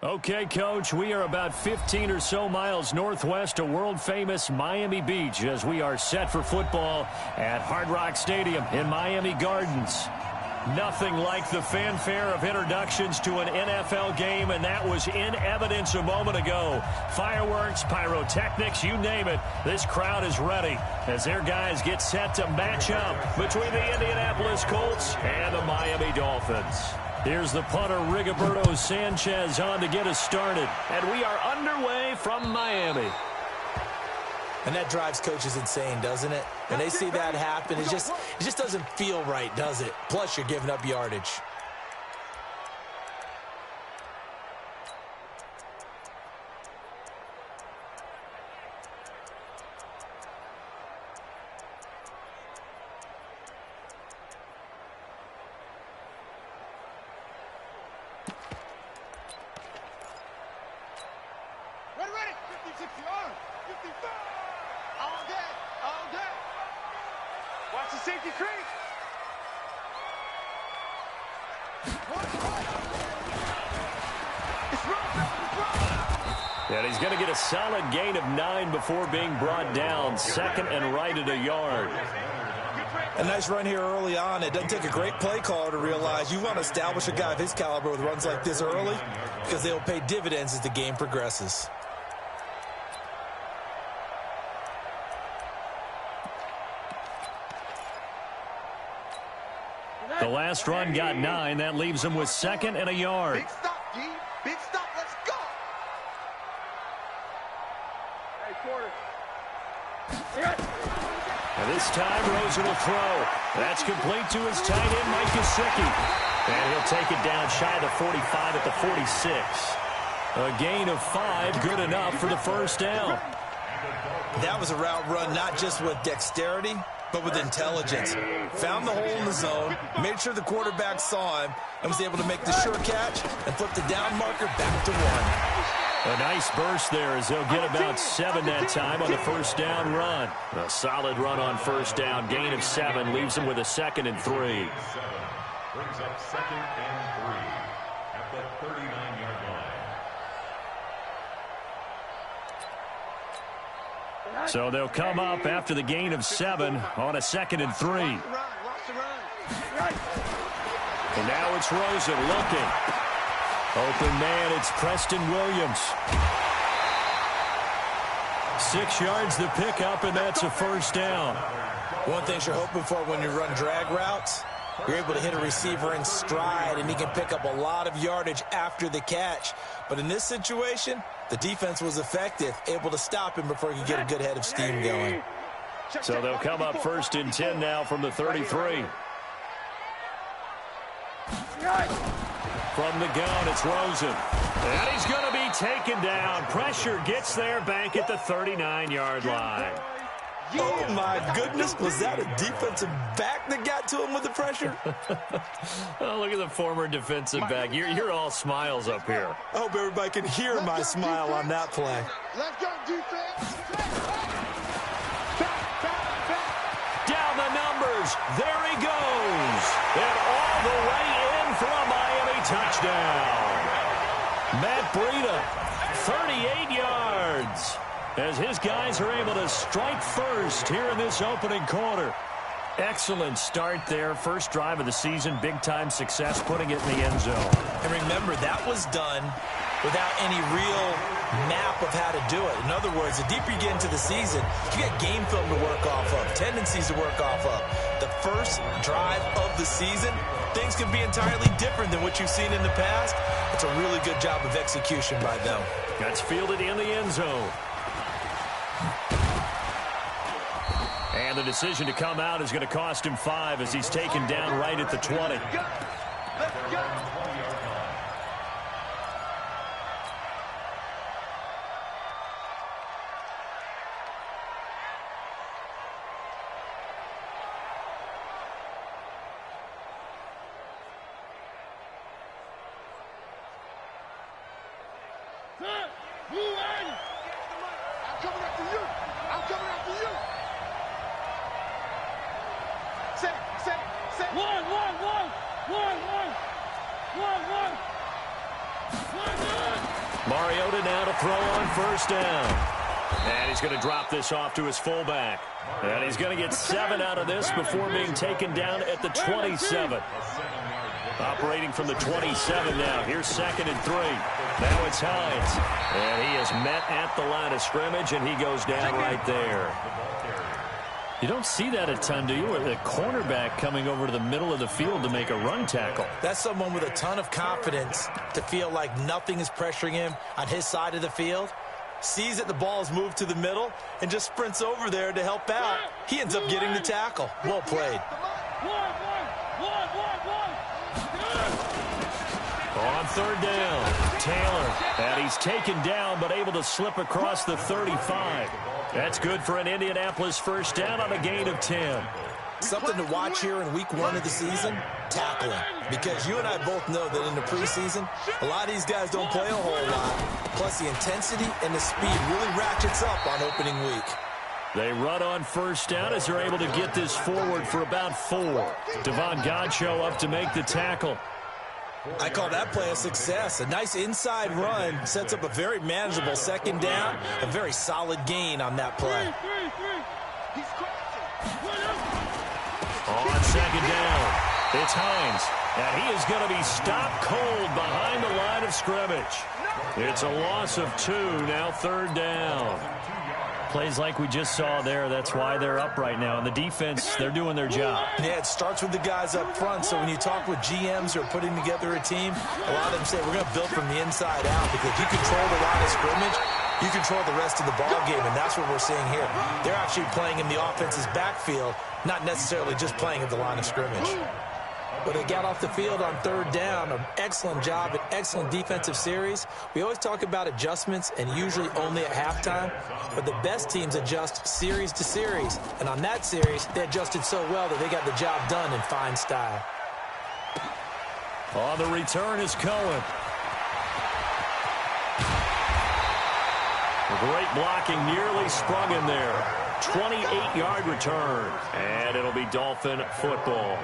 Okay, Coach, we are about 15 or so miles northwest of world-famous Miami Beach as we are set for football at Hard Rock Stadium in Miami Gardens. Nothing like the fanfare of introductions to an NFL game, and that was in evidence a moment ago. Fireworks, pyrotechnics, you name it. This crowd is ready as their guys get set to match up between the Indianapolis Colts and the Miami Dolphins. Here's the punter, Rigoberto Sanchez, on to get us started. And we are underway from Miami. And that drives coaches insane, doesn't it? When they see that happen, it just doesn't feel right, does it? Plus, you're giving up yardage. Ready, 50, 60, 55. All day. Watch the safety creep. It's wrong. And he's going to get a solid gain of 9 before being brought down. Second and right at a yard. A nice run here early on. It doesn't take a great play caller to realize you want to establish a guy of his caliber with runs like this early because they'll pay dividends as the game progresses. The last run got 9. That leaves him with second and a yard. Big stop, G. Big stop. Let's go. Hey, quarter. And this time, Rosen will throw. That's complete to his tight end, Mike Gesicki. And he'll take it down shy of the 45 at the 46. A gain of 5, good enough for the first down. That was a route run not just with dexterity, but with intelligence. Found the hole in the zone, made sure the quarterback saw him, and was able to make the sure catch and flip the down marker back to 1. A nice burst there as they'll get about 7 that time on the first down run. A solid run on first down. Gain of 7 leaves him with a 2nd and 3. Brings up 2nd and 3 at the 39-yard line. So they'll come up after the gain of 7 on a 2nd and 3. And now it's Rosen looking. Open man, it's Preston Williams. 6 yards the pickup, and that's a first down. One thing you're hoping for when you run drag routes, you're able to hit a receiver in stride, and he can pick up a lot of yardage after the catch. But in this situation, the defense was effective, able to stop him before he could get a good head of steam going. So they'll come up 1st and 10 now from the 33. From the gun, it's Rosen. And he's going to be taken down. Pressure gets there back at the 39-yard line. Oh, my goodness. Was that a defensive back that got to him with the pressure? Oh, look at the former defensive back. You're all smiles up here. I hope everybody can hear my smile on that play. Let's go, defense. Down the numbers. There he goes. And all the way in for a Miami touchdown. Matt Breida, 38 yards. As his guys are able to strike first here in this opening quarter. Excellent start there. First drive of the season. Big-time success putting it in the end zone. And remember, that was done without any real map of how to do it. In other words, the deeper you get into the season, you got game film to work off of, tendencies to work off of. The first drive of the season, things can be entirely different than what you've seen in the past. It's a really good job of execution by them. That's fielded in the end zone. And the decision to come out is going to cost him 5 as he's taken down right at the 20. Let's go. I'm coming after you. I'm coming after you. Say. One. Mariota now to throw on first down. And he's going to drop this off to his fullback. And he's going to get 7 out of this before being taken down at the 27. Operating from the 27 now. Here's 2nd and 3. Now it's Hines. And he is met at the line of scrimmage, and he goes down right there. You don't see that a ton, do you? Or the cornerback coming over to the middle of the field to make a run tackle. That's someone with a ton of confidence to feel like nothing is pressuring him on his side of the field. Sees that the ball is moved to the middle and just sprints over there to help out. He ends up getting the tackle. Well played. On 3rd down, Taylor. And he's taken down but able to slip across the 35. That's good for an Indianapolis first down on a gain of 10. Something to watch here in week 1 of the season, tackling. Because you and I both know that in the preseason, a lot of these guys don't play a whole lot. Plus the intensity and the speed really ratchets up on opening week. They run on first down as they're able to get this forward for about 4. Devon Godchaux up to make the tackle. I call that play a success. A nice inside run sets up a very manageable 2nd down. A very solid gain on that play. On 2nd down, it's Hines. And he is going to be stopped cold behind the line of scrimmage. It's a loss of 2, now 3rd down. Plays like we just saw there. That's why they're up right now. And the defense, they're doing their job. Yeah, it starts with the guys up front. So when you talk with GMs who are putting together a team, a lot of them say we're going to build from the inside out, because if you control the line of scrimmage, you control the rest of the ball game, and that's what we're seeing here. They're actually playing in the offense's backfield, not necessarily just playing at the line of scrimmage. But they got off the field on 3rd down. An excellent job, an excellent defensive series. We always talk about adjustments, and usually only at halftime. But the best teams adjust series to series. And on that series, they adjusted so well that they got the job done in fine style. On the return is Cohen. Great blocking, nearly sprung in there. 28-yard return. And it'll be Dolphin football.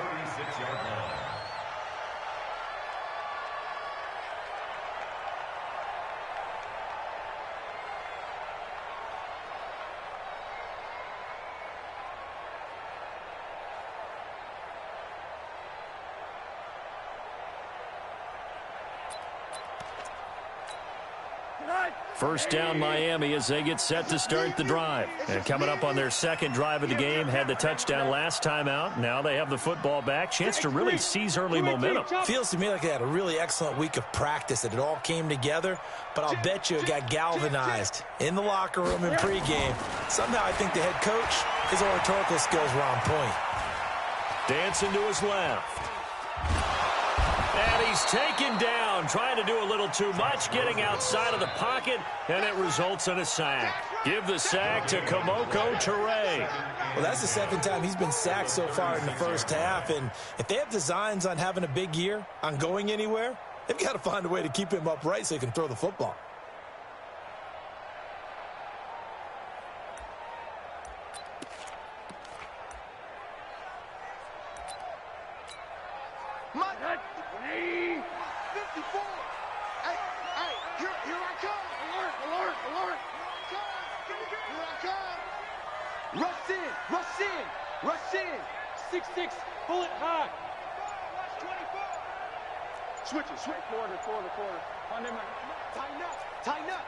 First down Miami as they get set to start the drive. And coming up on their 2nd drive of the game, had the touchdown last time out. Now they have the football back. Chance to really seize early momentum. Feels to me like they had a really excellent week of practice, that it all came together. But I'll bet you it got galvanized in the locker room in pregame. Somehow I think the head coach, his oratorical skills were on point. Dancing to his left. And he's taken down, trying to do a little too much, getting outside of the pocket, and it results in a sack. Give the sack to Kamoko Toure. Well, that's the 2nd time he's been sacked so far in the first half, and if they have designs on having a big year, on going anywhere, they've got to find a way to keep him upright so he can throw the football. Rush in. 6'6", bullet high. Switch it. Quarter. Tighten up.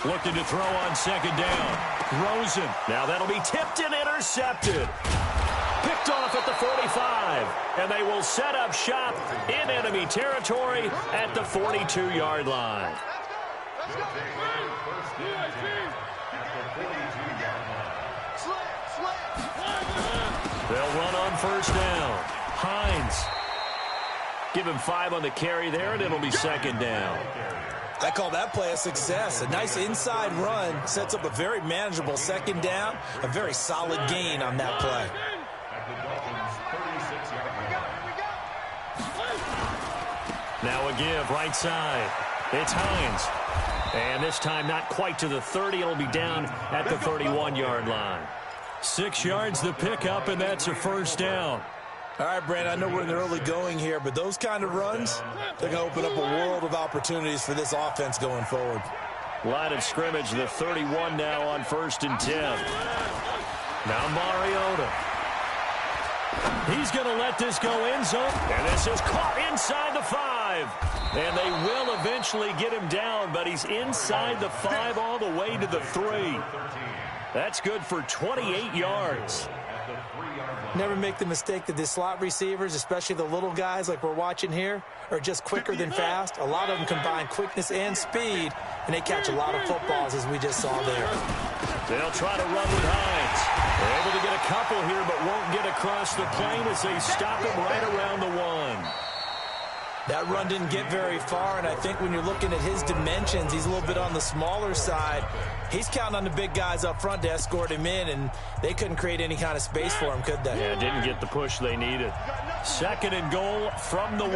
Looking to throw on 2nd down. Rosen. Now that'll be tipped and intercepted. Picked off at the 45. And they will set up shop in enemy territory at the 42-yard line. Let's go. They'll run on first down. Hines. Give him 5 on the carry there, and it'll be 2nd down. I call that play a success. A nice inside run sets up a very manageable 2nd down. A very solid gain on that play. Now a give, right side. It's Hines. And this time not quite to the 30. It'll be down at the 31-yard line. 6 yards the pickup, and that's a first down. All right, Brandon, I know we're in the early going here, but those kind of runs, they're going to open up a world of opportunities for this offense going forward. Line of scrimmage, the 31 now on 1st and 10. Now Mariota. He's going to let this go end zone. And this is caught inside the 5. And they will eventually get him down, but he's inside the 5 all the way to the 3. That's good for 28 yards. Never make the mistake that the slot receivers, especially the little guys like we're watching here, are just quicker than fast. A lot of them combine quickness and speed, and they catch a lot of footballs, as we just saw there. They'll try to run with Hines. They're able to get a couple here, but won't get across the plane as they stop him right around the 1. That run didn't get very far, and I think when you're looking at his dimensions, he's a little bit on the smaller side. He's counting on the big guys up front to escort him in, and they couldn't create any kind of space for him, could they? Yeah, didn't get the push they needed. 2nd and goal from the 1.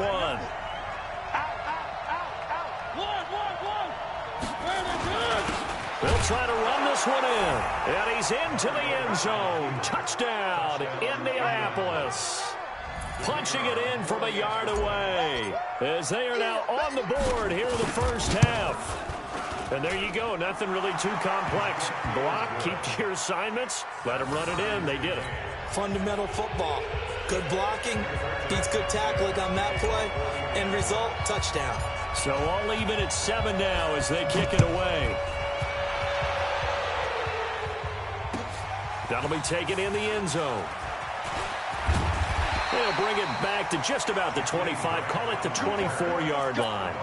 They'll try to run this one in, and he's into the end zone. Touchdown, Indianapolis. Punching it in from a yard away as they are now on the board here in the first half. And there you go. Nothing really too complex. Block, keep to your assignments, let them run it in. They did it. Fundamental football. Good blocking, needs good tackling on that play. End result, touchdown. So all even at 7 now as they kick it away. That'll be taken in the end zone. They'll bring it back to just about the 25. Call it the 24-yard line.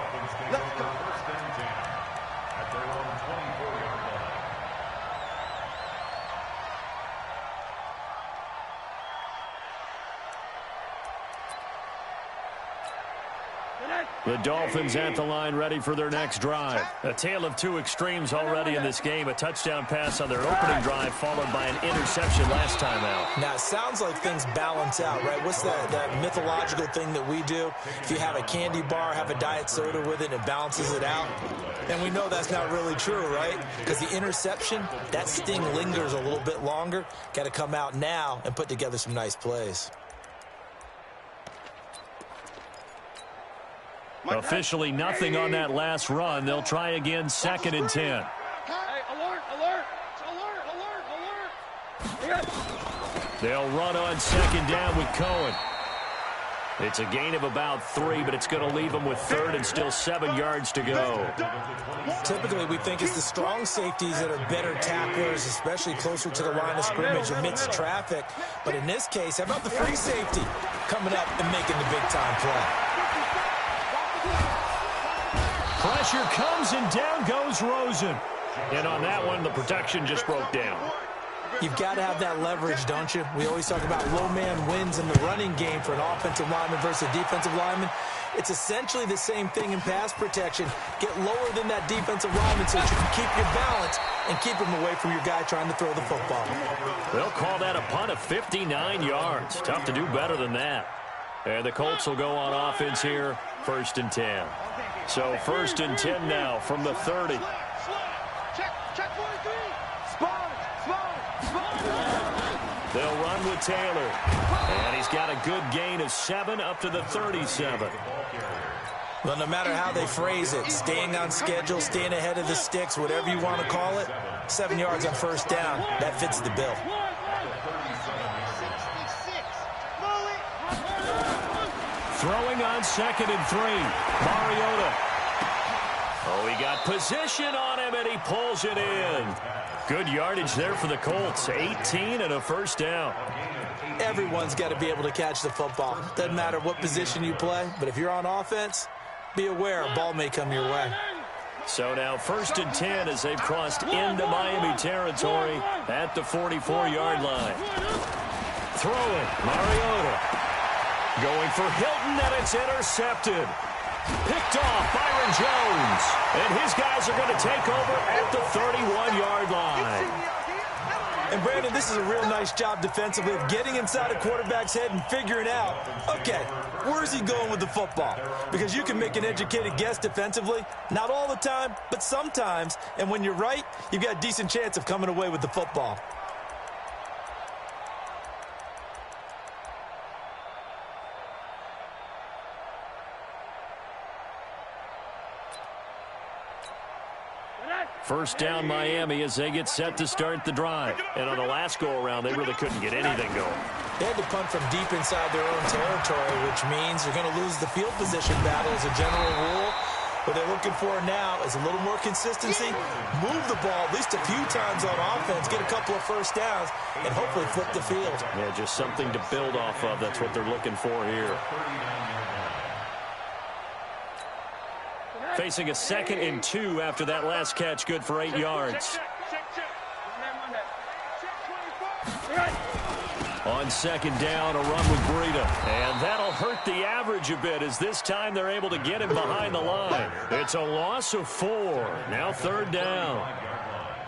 The Dolphins at the line, ready for their next drive. A tale of two extremes already in this game. A touchdown pass on their opening drive, followed by an interception last time out. Now, it sounds like things balance out, right? What's that mythological thing that we do? If you have a candy bar, have a diet soda with it, it balances it out. And we know that's not really true, right? Because the interception, that sting lingers a little bit longer. Got to come out now and put together some nice plays. Officially nothing on that last run. They'll try again, 2nd and 10. Hey, alert, alert, alert, alert, alert. They'll run on 2nd down with Cohen. It's a gain of about 3, but it's going to leave them with 3rd and still 7 yards to go. Typically, we think it's the strong safeties that are better tacklers, especially closer to the line of scrimmage amidst traffic. But in this case, how about the free safety coming up and making the big-time play? Pressure comes, and down goes Rosen. And on that one, the protection just broke down. You've got to have that leverage, don't you? We always talk about low man wins in the running game for an offensive lineman versus a defensive lineman. It's essentially the same thing in pass protection. Get lower than that defensive lineman so that you can keep your balance and keep him away from your guy trying to throw the football. They'll call that a punt of 59 yards. Tough to do better than that. And the Colts will go on offense here, 1st and 10. So 1st and 10 now from the 30. Check 43. Spot. They'll run with Taylor. And he's got a good gain of 7 up to the 37. Well, no matter how they phrase it, staying on schedule, staying ahead of the sticks, whatever you want to call it, 7 yards on 1st down, that fits the bill. Throwing on 2nd and 3. Mariota. Oh, he got position on him, and he pulls it in. Good yardage there for the Colts. 18 and a 1st down. Everyone's got to be able to catch the football. Doesn't matter what position you play, but if you're on offense, be aware a ball may come your way. So now 1st and 10 as they've crossed into Miami territory at the 44-yard line. Throwing, Mariota. Going for Hilton, and it's intercepted. Picked off Byron Jones. And his guys are going to take over at the 31-yard line. And, Brandon, this is a real nice job defensively of getting inside a quarterback's head and figuring out, okay, where's he going with the football? Because you can make an educated guess defensively. Not all the time, but sometimes. And when you're right, you've got a decent chance of coming away with the football. First down Miami as they get set to start the drive. And on the last go-around, they really couldn't get anything going. They had to punt from deep inside their own territory, which means they're going to lose the field position battle as a general rule. What they're looking for now is a little more consistency, move the ball at least a few times on offense, get a couple of first downs, and hopefully flip the field. Yeah, just something to build off of. That's what they're looking for here. Facing a 2nd and 2 after that last catch, good for 8 yards. On 2nd down, a run with Breida. And that'll hurt the average a bit as this time they're able to get him behind the line. It's a loss of 4. Now 3rd down.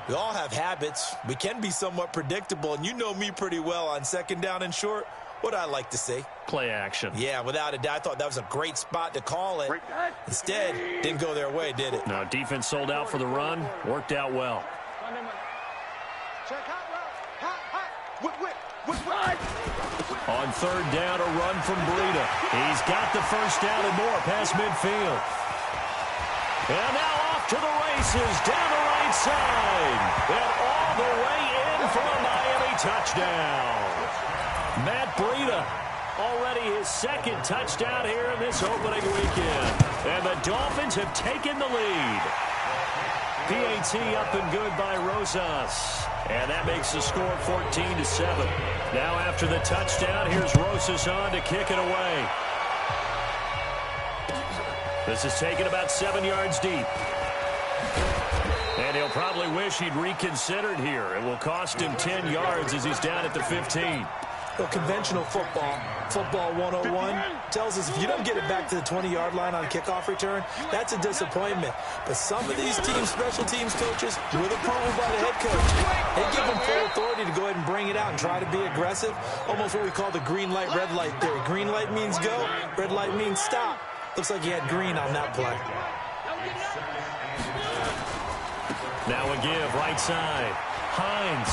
We all have habits. We can be somewhat predictable, and you know me pretty well on 2nd down and short. What I like to say? Play action. Yeah, without a doubt. I thought that was a great spot to call it. Instead, didn't go their way, did it? No, defense sold out for the run. Worked out well. On 3rd down, a run from Breida. He's got the first down and more past midfield. And now off to the races down the right side. And all the way in for a Miami touchdown. Matt Breida, already his 2nd touchdown here in this opening weekend. And the Dolphins have taken the lead. PAT up and good by Rosas. And that makes the score 14-7. Now after the touchdown, here's Rosas on to kick it away. This is taken about 7 yards deep. And he'll probably wish he'd reconsidered here. It will cost him 10 yards as he's down at the 15. Well, conventional football 101, tells us if you don't get it back to the 20-yard line on a kickoff return, that's a disappointment. But some of these teams, special teams coaches, with approval by the head coach, they give them full authority to go ahead and bring it out and try to be aggressive. Almost what we call the green light, red light theory. Green light means go, red light means stop. Looks like he had green on that play. Now a give, right side. Hines.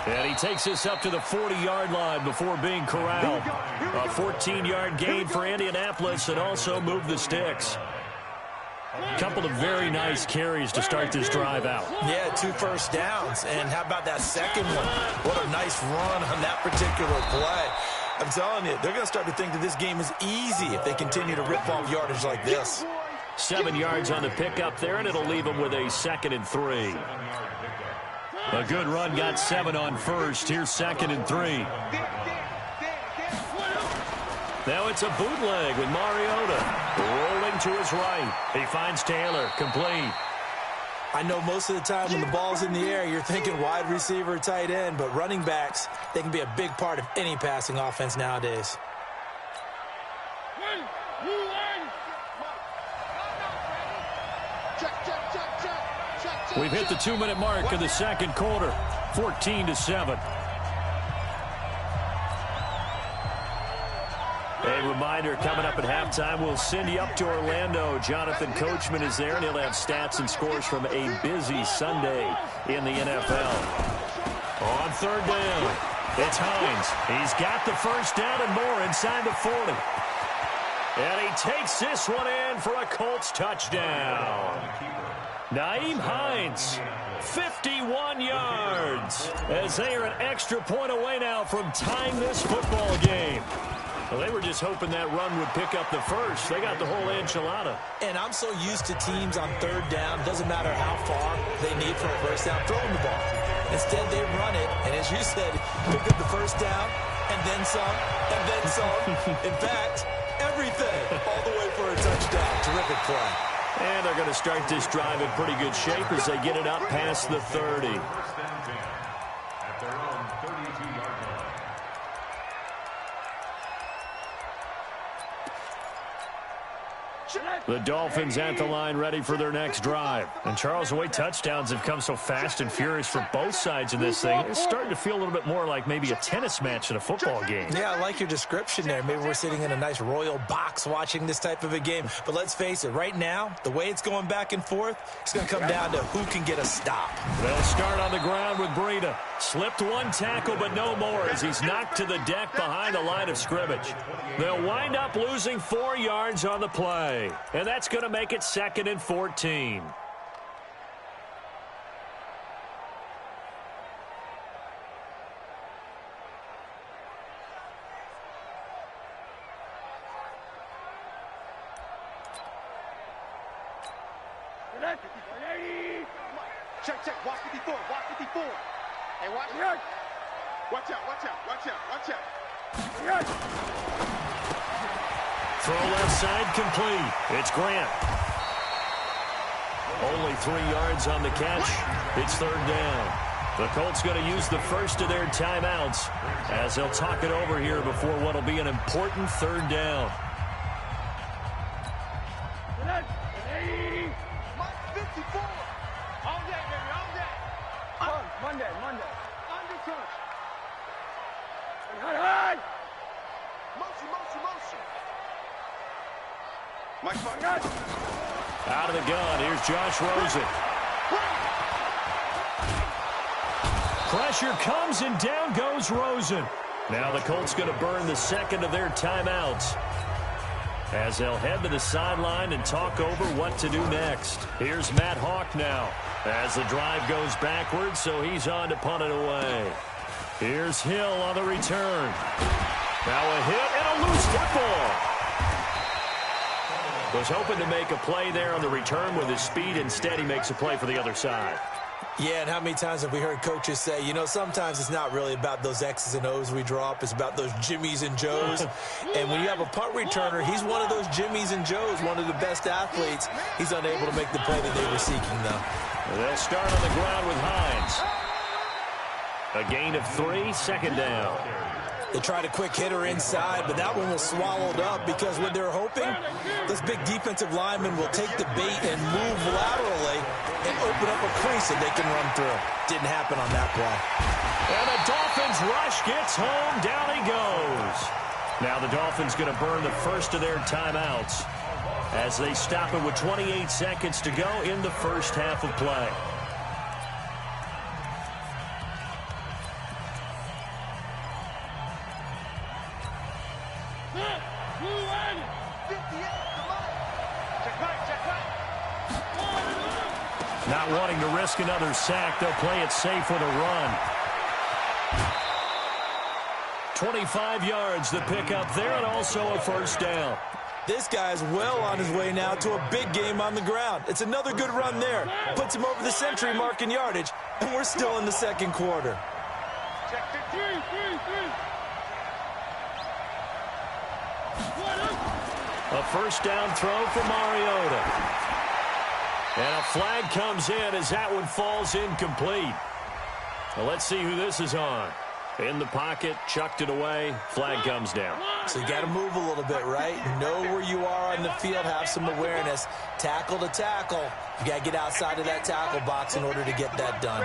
And he takes this up to the 40-yard line before being corralled. A 14-yard gain for Indianapolis and also moved the sticks. A couple of very nice carries to start this drive out. Yeah, 2 first downs. And how about that second one? What a nice run on that particular play. I'm telling you, they're going to start to think that this game is easy if they continue to rip off yardage like this. 7 yards on the pickup there, and it'll leave them with a 2nd and 3. A good run got 7 on first. Here's 2nd and 3. Now it's a bootleg with Mariota. Rolling to his right. He finds Taylor. Complete. I know most of the time when the ball's in the air, you're thinking wide receiver, tight end, but running backs, they can be a big part of any passing offense nowadays. We've hit the 2-minute mark of the 2nd quarter, 14-7. A reminder, coming up at halftime, we'll send you up to Orlando. Jonathan Coachman is there, and he'll have stats and scores from a busy Sunday in the NFL. On 3rd down, it's Hines. He's got the first down and more inside the 40. And he takes this one in for a Colts touchdown. Nyheim Hines, 51 yards, as they are an extra point away now from tying this football game. Well, they were just hoping that run would pick up the first. They got the whole enchilada. And I'm so used to teams on 3rd down, doesn't matter how far they need for a first down, throwing the ball. Instead, they run it, and as you said, pick up the first down, and then some, and then some. In fact, everything, all the way for a touchdown. Terrific play. And they're going to start this drive in pretty good shape as they get it up past the 30. The Dolphins at the line ready for their next drive. And Charles, the way touchdowns have come so fast and furious for both sides in this thing, it's starting to feel a little bit more like maybe a tennis match in a football game. Yeah, I like your description there. Maybe we're sitting in a nice royal box watching this type of a game. But let's face it, right now, the way it's going back and forth, it's going to come down to who can get a stop. They'll start on the ground with Breida. Slipped one tackle, but no more as he's knocked to the deck behind the line of scrimmage. They'll wind up losing 4 yards on the play. And that's going to make it 2nd and 14. Check, check. Watch 54. Watch 54. Hey, watch out. Watch out, watch out, watch out, watch out. Throw left side complete. It's Grant. Only 3 yards on the catch. It's third down. The Colts going to use the first of their timeouts as they'll talk it over here before what will be an important third down. 54. All day, baby, all day. Monday. Undercoach. Motion. Mike Fox. Out of the gun, here's Josh Rosen. Pressure comes and down goes Rosen. Now the Colts going to burn the second of their timeouts as they'll head to the sideline and talk over what to do next. Here's Matt Hawk now as the drive goes backwards, so he's on to punt it away. Here's Hill on the return. Now a hit and a loose football. Was hoping to make a play there on the return with his speed. Instead, he makes a play for the other side. Yeah, and how many times have we heard coaches say, you know, sometimes it's not really about those X's and O's we draw up. It's about those Jimmies and Joes. And when you have a punt returner, he's one of those Jimmies and Joes, one of the best athletes. He's unable to make the play that they were seeking, though. They'll start on the ground with Hines. A gain of 3, second down. They tried a quick hitter inside, but that one was swallowed up because what they're hoping, those big defensive linemen will take the bait and move laterally and open up a crease that they can run through. Didn't happen on that play. And the Dolphins rush gets home. Down he goes. Now the Dolphins going to burn the first of their timeouts as they stop it with 28 seconds to go in the first half of play. Not wanting to risk another sack, they'll play it safe with a run. 25 yards the pickup there, and also a first down. This guy's well on his way now to a big game on the ground. It's another good run there. Puts him over the century mark in yardage, and we're still in the second quarter. A first down throw for Mariota. And a flag comes in as that one falls incomplete. Well, let's see who this is on. In the pocket, chucked it away, flag comes down. So you got to move a little bit, right? Know where you are on the field, have some awareness. Tackle to tackle. You got to get outside of that tackle box in order to get that done.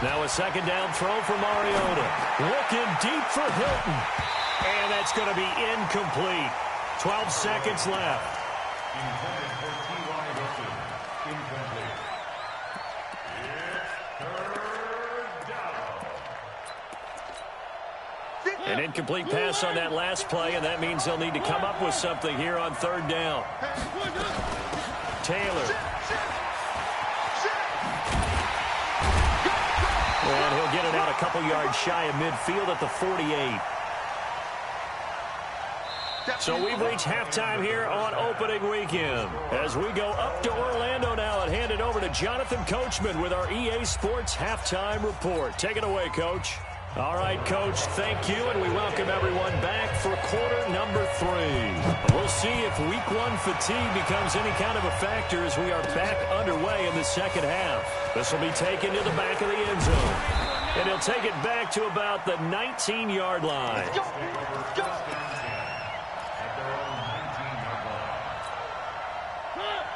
Now a second down throw for Mariota. Looking deep for Hilton. And that's going to be incomplete. 12 seconds left. An incomplete pass on that last play, and that means they'll need to come up with something here on third down. Taylor. And he'll get it out a couple yards shy of midfield at the 48. So we've reached halftime here on opening weekend. As we go up to Orlando now and hand it over to Jonathan Coachman with our EA Sports Halftime Report. Take it away, Coach. All right, Coach, thank you, and we welcome everyone back for quarter number 3. We'll see if week 1 fatigue becomes any kind of a factor as we are back underway in the second half. This will be taken to the back of the end zone, and he'll take it back to about the 19-yard line.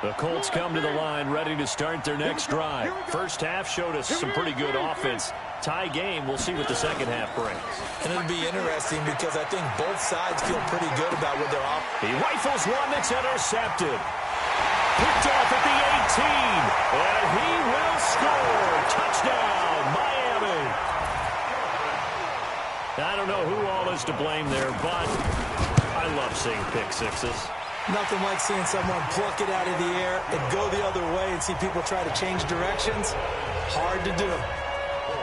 The Colts come to the line ready to start their next drive. First half showed us some pretty good offense. Tie game, we'll see what the second half brings. And it'll be interesting because I think both sides feel pretty good about what they're off. He rifles one that's intercepted. Picked off at the 18. And he will score. Touchdown, Miami. I don't know who all is to blame there, but I love seeing pick sixes. Nothing like seeing someone pluck it out of the air and go the other way and see people try to change directions. Hard to do.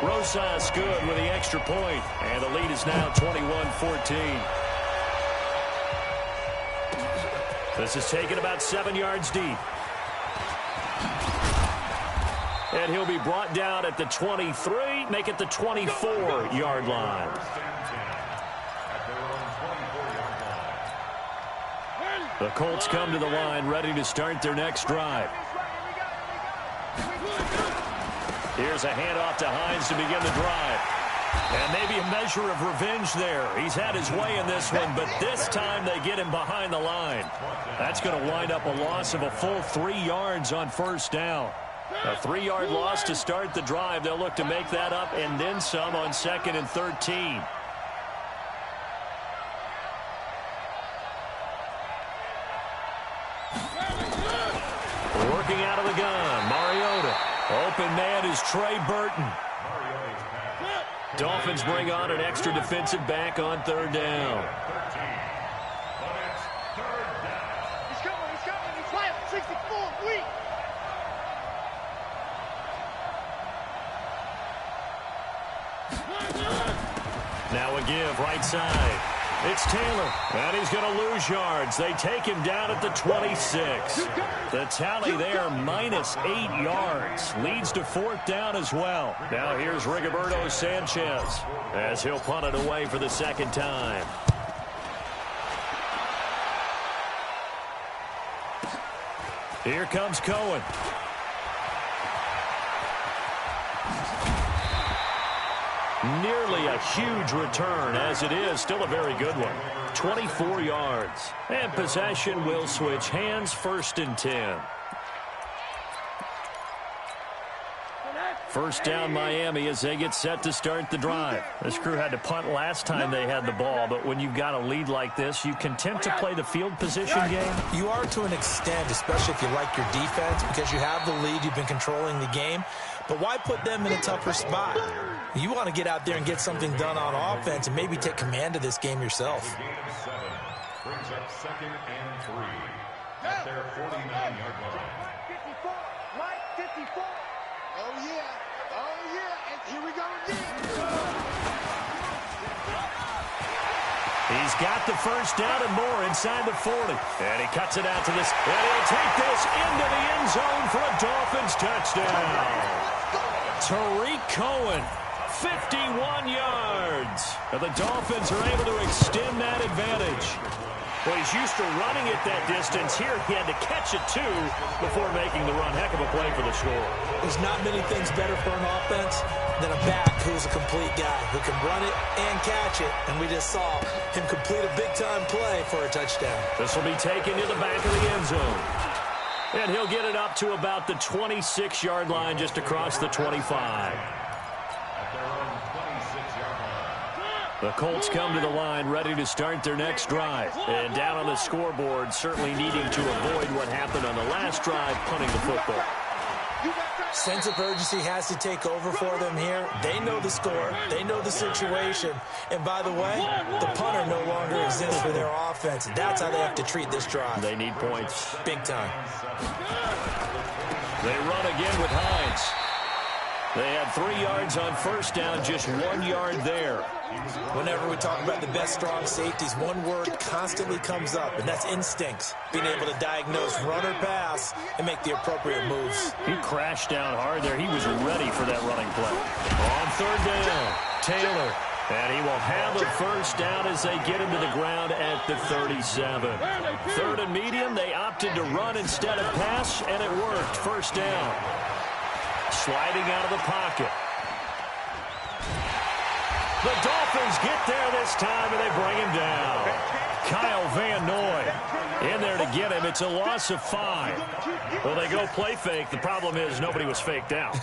Rosas good with the extra point, and the lead is now 21-14. This is taken about 7 yards deep. And he'll be brought down at the 23, make it the 24-yard line. The Colts come to the line ready to start their next drive. Here's a handoff to Hines to begin the drive. And maybe a measure of revenge there. He's had his way in this one, but this time they get him behind the line. That's going to wind up a loss of a full 3 yards on first down. A 3-yard loss to start the drive. They'll look to make that up and then some on 2nd and 13. Working out of the gun, Mariota. Open man is Trey Burton. Dolphins bring on an extra defensive back on 3rd down. He's coming, he's flying, 64, weak. Now a give right side. It's Taylor, and he's going to lose yards. They take him down at the 26. The tally there, -8 yards. Leads to 4th down as well. Now here's Rigoberto Sanchez as he'll punt it away for the 2nd time. Here comes Cohen. Nearly a huge return, as it is still a very good one. 24 yards. And possession will switch hands, 1st and 10. First down Miami as they get set to start the drive. This crew had to punt last time they had the ball, but when you've got a lead like this, you content to play the field position game? You are to an extent, especially if you like your defense, because you have the lead, you've been controlling the game. But why put them in a tougher spot? You want to get out there and get something done on offense and maybe take command of this game yourself. Brings up 2nd and 3 at their 49-yard line. 54, right, 54. Oh, yeah, and here we go again. He's got the first down and more inside the 40. And he cuts it out to this. And he'll take this into the end zone for a Dolphins touchdown. Tariq Cohen, 51 yards. And the Dolphins are able to extend that advantage. Well, he's used to running it that distance. Here he had to catch it, too, before making the run. Heck of a play for the score. There's not many things better for an offense than a back who's a complete guy who can run it and catch it. And we just saw him complete a big-time play for a touchdown. This will be taken to the back of the end zone. And he'll get it up to about the 26-yard line just across the 25. The Colts come to the line ready to start their next drive. And down on the scoreboard, certainly needing to avoid what happened on the last drive, punting the football. Sense of urgency has to take over for them here. They know the score. They know the situation. And by the way, the punter no longer exists for their offense. That's how they have to treat this drive. They need points. Big time. They run again with Hines. They had 3 yards on first down, just 1 yard there. Whenever we talk about the best strong safeties, one word constantly comes up, and that's instincts. Being able to diagnose run or pass and make the appropriate moves. He crashed down hard there. He was ready for that running play. On 3rd down, Taylor. And he will have a first down as they get him to the ground at the 37. 3rd and medium, they opted to run instead of pass, and it worked. First down. Sliding out of the pocket. The Dolphins get there this time, and they bring him down. Kyle Van Noy in there to get him. It's a loss of 5. Well, they go play fake. The problem is nobody was faked out.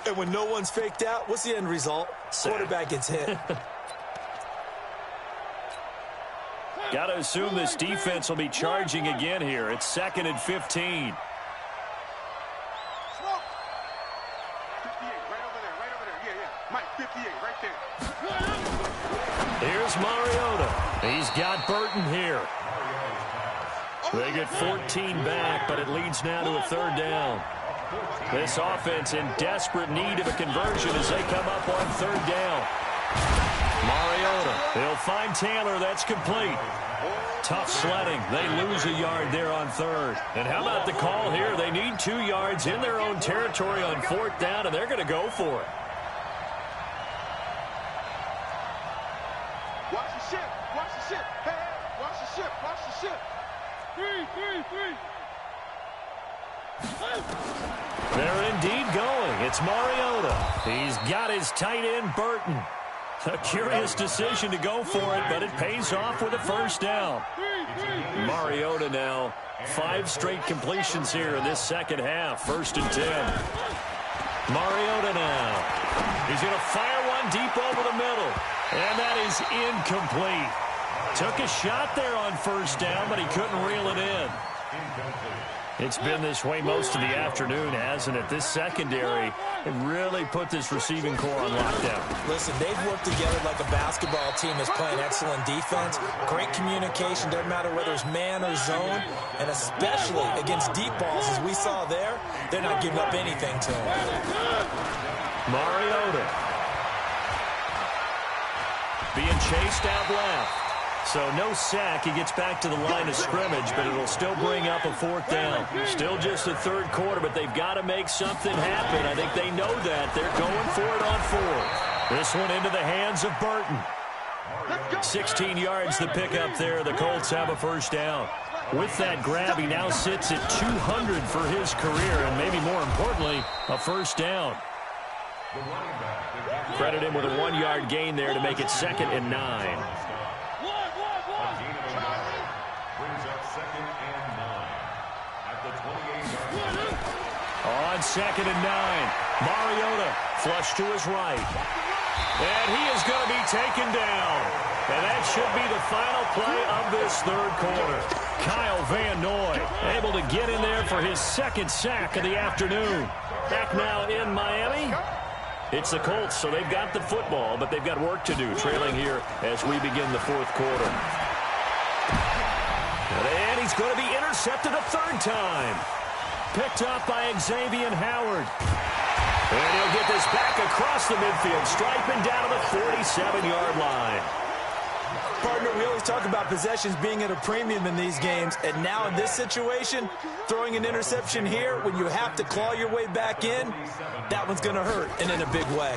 And when no one's faked out, what's the end result? Quarterback gets hit. Got to assume this defense will be charging again here. It's 2nd and 15. Here's Mariota. He's got Burton here. They get 14 back, but it leads now to a 3rd down. This offense in desperate need of a conversion as they come up on third down. Mariota. They'll find Taylor. That's complete. Tough sledding. They lose a yard there on third. And how about the call here? They need 2 yards in their own territory on fourth down, and they're going to go for it. Watch the ship. Watch the ship. Hey, hey, watch the ship. Watch the ship. 3. They're indeed going. It's Mariota. He's got his tight end, Burton. A curious decision to go for it, but it pays off with a first down. Mariota now, 5 straight completions here in this second half. 1st and 10. Mariota now. He's going to fire one deep over the middle. And that is incomplete. Took a shot there on first down, but he couldn't reel it in. It's been this way most of the afternoon, hasn't it? This secondary really put this receiving core on lockdown. Listen, they've worked together like a basketball team that's playing excellent defense. Great communication, doesn't matter whether it's man or zone. And especially against deep balls, as we saw there, they're not giving up anything to him. Mariota being chased out left. So no sack. He gets back to the line of scrimmage, but it'll still bring up a fourth down. Still just the third quarter, but they've got to make something happen. I think they know that. They're going for it on fourth. This one into the hands of Burton. 16 yards the pickup there. The Colts have a first down. With that grab, he now sits at 200 for his career, and maybe more importantly, a first down. Credit him with a 1-yard gain there to make it 2nd and 9. On 2nd and 9, Mariota flush to his right. And he is going to be taken down. And that should be the final play of this third quarter. Kyle Van Noy able to get in there for his 2nd sack of the afternoon. Back now in Miami. It's the Colts, so they've got the football, but they've got work to do, trailing here as we begin the fourth quarter. And he's going to be intercepted a 3rd time. Picked up by Xavier Howard. And he'll get this back across the midfield, striping down to the 47-yard line. Partner, we always talk about possessions being at a premium in these games, and now in this situation, throwing an interception here when you have to claw your way back in, that one's going to hurt, and in a big way.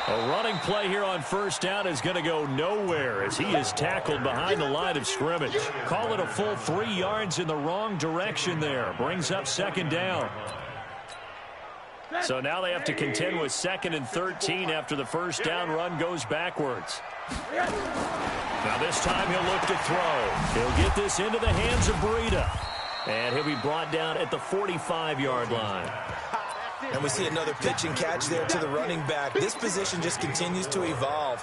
A running play here on first down is going to go nowhere as he is tackled behind the line of scrimmage. Call it a full 3 yards in the wrong direction there. Brings up 2nd down. So now they have to contend with 2nd and 13 after the first down run goes backwards. Now this time he'll look to throw. He'll get this into the hands of Breida. And he'll be brought down at the 45-yard line. And we see another pitch and catch there to the running back. This position just continues to evolve.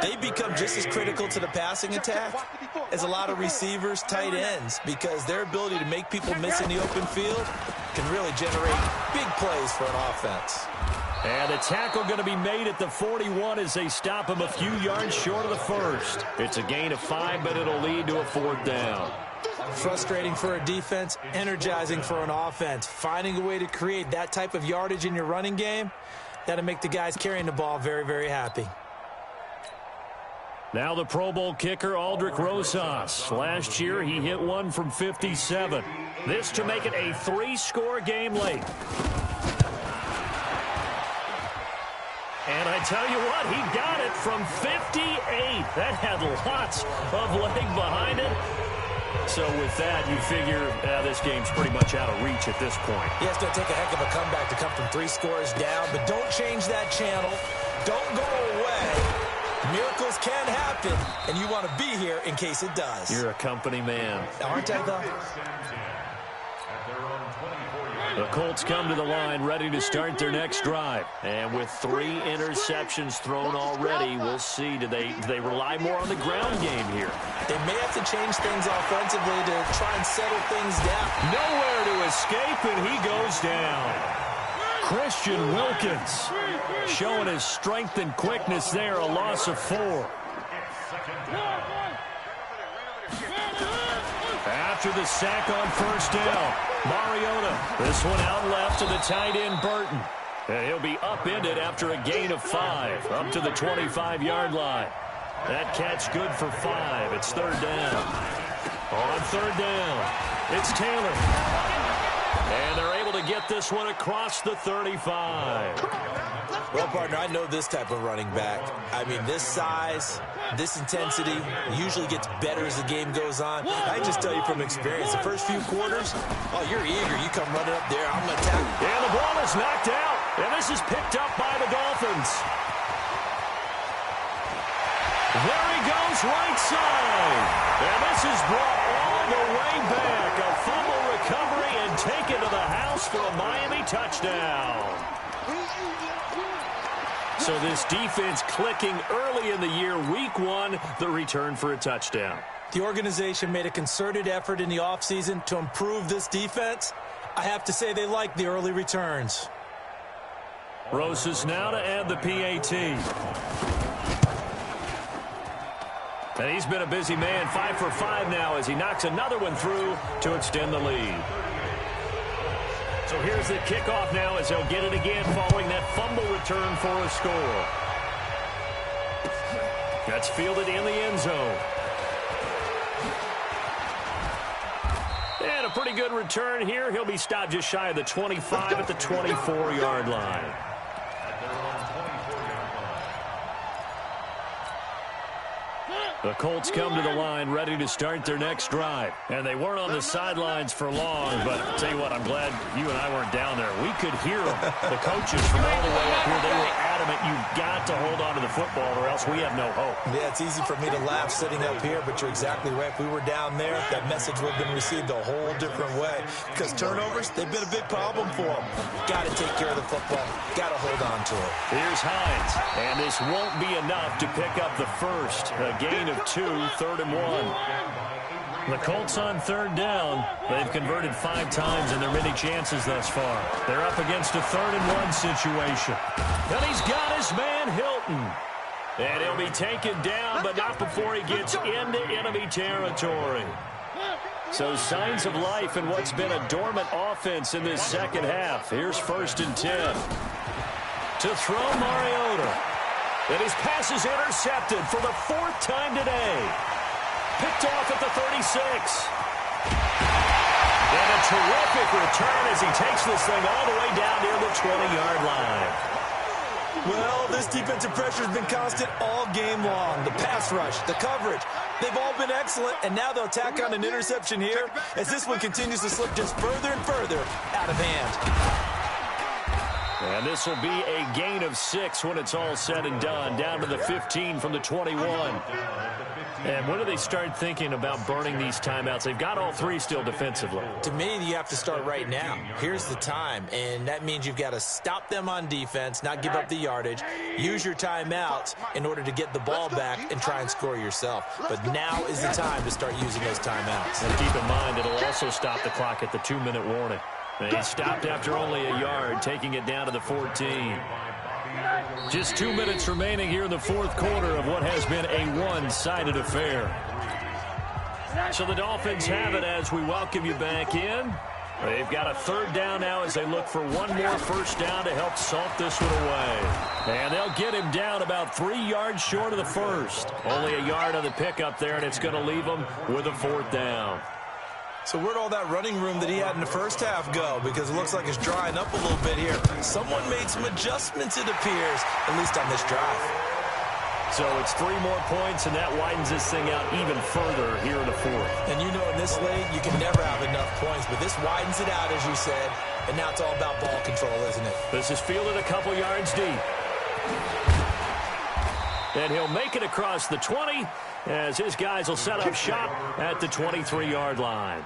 They become just as critical to the passing attack as a lot of receivers, tight ends, because their ability to make people miss in the open field can really generate big plays for an offense. And the tackle going to be made at the 41 as they stop him a few yards short of the first. It's a gain of 5, but it'll lead to a 4th down. Frustrating for a defense, energizing for an offense. Finding a way to create that type of yardage in your running game, that'll make the guys carrying the ball very, very happy. Now the Pro Bowl kicker, Aldrick Rosas. Last year, he hit one from 57. This to make it a 3-score game late. And I tell you what, he got it from 58. That had lots of leg behind it. So with that, you figure this game's pretty much out of reach at this point. He has to take a heck of a comeback to come from 3 scores down, but don't change that channel. Don't go away. Miracles can happen, and you want to be here in case it does. You're a company man. Aren't I, though? The Colts come to the line ready to start their next drive. And with 3 interceptions thrown already, we'll see. Do they rely more on the ground game here? They may have to change things offensively to try and settle things down. Nowhere to escape, and he goes down. Christian Wilkins showing his strength and quickness there, a loss of 4. After the sack on first down. Mariota, this one out left to the tight end, Burton. And he'll be upended after a gain of 5, up to the 25-yard line. That catch good for 5. It's third down. On third down, it's Taylor. And they're able to get this one across the 35. Well, partner, I know this type of running back. I mean, this size, this intensity usually gets better as the game goes on. I just tell you from experience, the first few quarters, oh, you're eager. You come running up there, I'm going to tackle. And the ball is knocked out. And this is picked up by the Dolphins. There he goes, right side. And this is brought all the way back. A fumble recovery and taken to the house for a Miami touchdown. So this defense clicking early in the year. Week 1, the return for a touchdown. The organization made a concerted effort in the offseason to improve this defense. I have to say they like the early returns. Rosas now to add the PAT. And he's been a busy man, 5 for 5 now as he knocks another one through to extend the lead. So here's the kickoff now as they'll get it again following that fumble return for a score. That's fielded in the end zone. And a pretty good return here. He'll be stopped just shy of the 25 at the 24-yard line. The Colts come to the line ready to start their next drive. And they weren't on the sidelines for long, but I'll tell you what, I'm glad you and I weren't down there. We could hear them. The coaches from all the way up here, they were adamant you've got to hold on to the football or else we have no hope. Yeah, it's easy for me to laugh sitting up here, but you're exactly right. If we were down there, that message would have been received a whole different way. Because turnovers, they've been a big problem for them. Got to take care of the football. Got to hold on to it. Here's Hines, and this won't be enough to pick up the first. A gain of 2, 3rd and 1. The Colts on third down. They've converted 5 times in their many chances thus far. They're up against a 3rd and 1 situation. And he's got his man Hilton. And he'll be taken down, but not before he gets into enemy territory. So signs of life in what's been a dormant offense in this second half. Here's 1st and 10. To throw Mariota. And his pass is intercepted for the 4th time today. Picked off at the 36. And a terrific return as he takes this thing all the way down near the 20-yard line. Well, this defensive pressure has been constant all game long. The pass rush, the coverage, they've all been excellent, and now they'll tack on an interception here as this one continues to slip just further and further out of hand. And this will be a gain of 6 when it's all said and done, down to the 15 from the 21. And when do they start thinking about burning these timeouts? They've got all 3 still defensively. To me, you have to start right now. Here's the time, and that means you've got to stop them on defense, not give up the yardage, use your timeouts in order to get the ball back and try and score yourself. But now is the time to start using those timeouts. And keep in mind, it'll also stop the clock at the 2-minute warning. And he stopped after only a yard, taking it down to the 14. Just 2 minutes remaining here in the 4th quarter of what has been a one-sided affair. So the Dolphins have it as we welcome you back in. They've got a 3rd down now as they look for one more 1st down to help salt this one away. And they'll get him down about 3 yards short of the 1st. Only a yard on the pickup there, and it's going to leave them with a 4th down. So where'd all that running room that he had in the first half go? Because it looks like it's drying up a little bit here. Someone made some adjustments, it appears, at least on this drive. So it's 3 more points, and that widens this thing out even further here in the 4th. And you know in this league, you can never have enough points, but this widens it out, as you said, and now it's all about ball control, isn't it? This is fielded a couple yards deep. And he'll make it across the 20 as his guys will set up shop at the 23-yard line.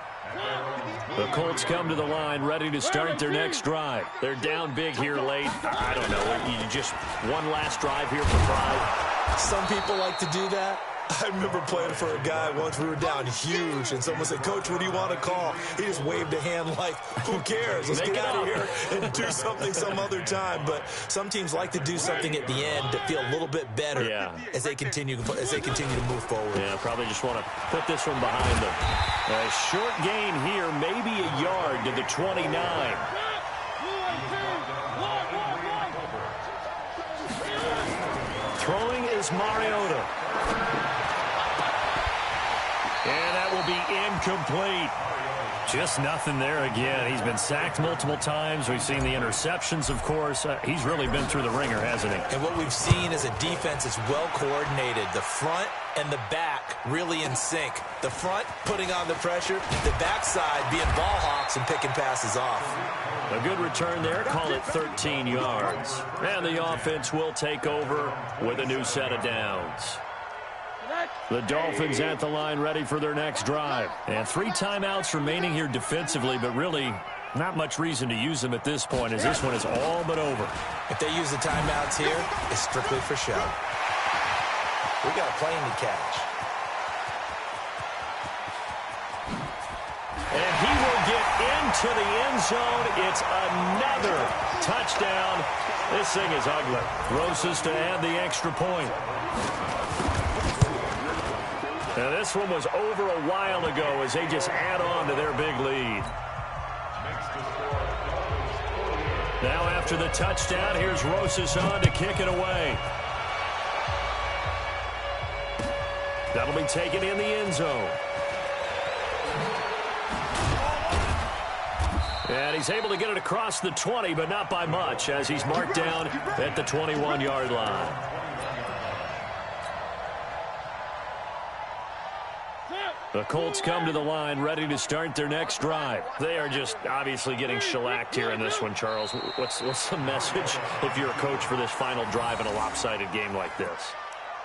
The Colts come to the line ready to start their next drive. They're down big here late. I don't know. You just one last drive here for pride. Some people like to do that. I remember playing for a guy once. We were down huge, and someone said, "Coach, what do you want to call?" He just waved a hand like, who cares? Let's get out of here and do something some other time. But some teams like to do something at the end to feel a little bit better as they continue to move forward. Yeah, probably just want to put this one behind them. A short gain here, maybe a yard to the 29. Throwing is Mariota. And that will be incomplete. Just nothing there again. He's been sacked multiple times. We've seen the interceptions, of course. He's really been through the ringer, hasn't he? And what we've seen is a defense that's well coordinated. The front and the back really in sync. The front putting on the pressure, the backside being ball hawks and picking passes off. A good return there. Call it 13 yards. And the offense will take over with a new set of downs. The Dolphins at the line ready for their next drive. And 3 timeouts remaining here defensively, but really not much reason to use them at this point as this one is all but over. If they use the timeouts here, it's strictly for show. We got a plane to catch. And he will get into the end zone. It's another touchdown. This thing is ugly. Rosas to add the extra point. Now this one was over a while ago as they just add on to their big lead. Now after the touchdown, here's Rosas on to kick it away. That'll be taken in the end zone. And he's able to get it across the 20, but not by much, as he's marked down at the 21-yard line. The Colts come to the line, ready to start their next drive. They are just obviously getting shellacked here in this one, Charles. What's the message if you're a coach for this final drive in a lopsided game like this?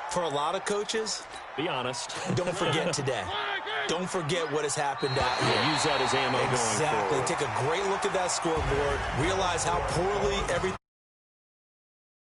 For a lot of coaches, be honest. Don't forget today. Don't forget what has happened out here. Yeah, use that as ammo going forward. Exactly. Take a great look at that scoreboard. Realize how poorly everything